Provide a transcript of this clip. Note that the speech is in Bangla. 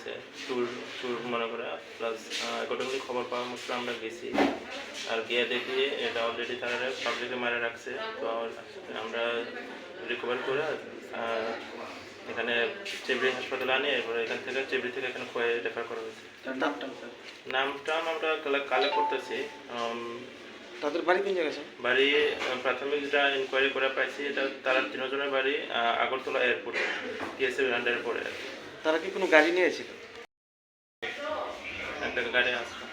হয়েছে চুর চুর মনে করে। প্লাস কতগুলি খবর পাওয়া মাত্র আমরা গেছি, আর গিয়ে দেখি এটা অলরেডি তারা পাবলিকে মারা রাখছে। তো আমরা রিকভার করে এখানে চেবড়ি হাসপাতালে আনি, এরপরে এখান থেকে চেবড়ি থেকে এখানে খোয়াই রেফার করা হয়েছে। নামটা আমরা কালেক্ট করতেছি। তাদের বাড়ি কোন জায়গায়? বাড়ি প্রাথমিক যেটা ইনকোয়ারি করে পাইছি, এটা তারা 3 জনের বাড়ি আগরতলা এয়ারপোর্টে, টিএসএ আন্ডারে পড়ে। তারা কি কোনো গাড়ি নিয়েছিল? একটা গাড়ি আসবে।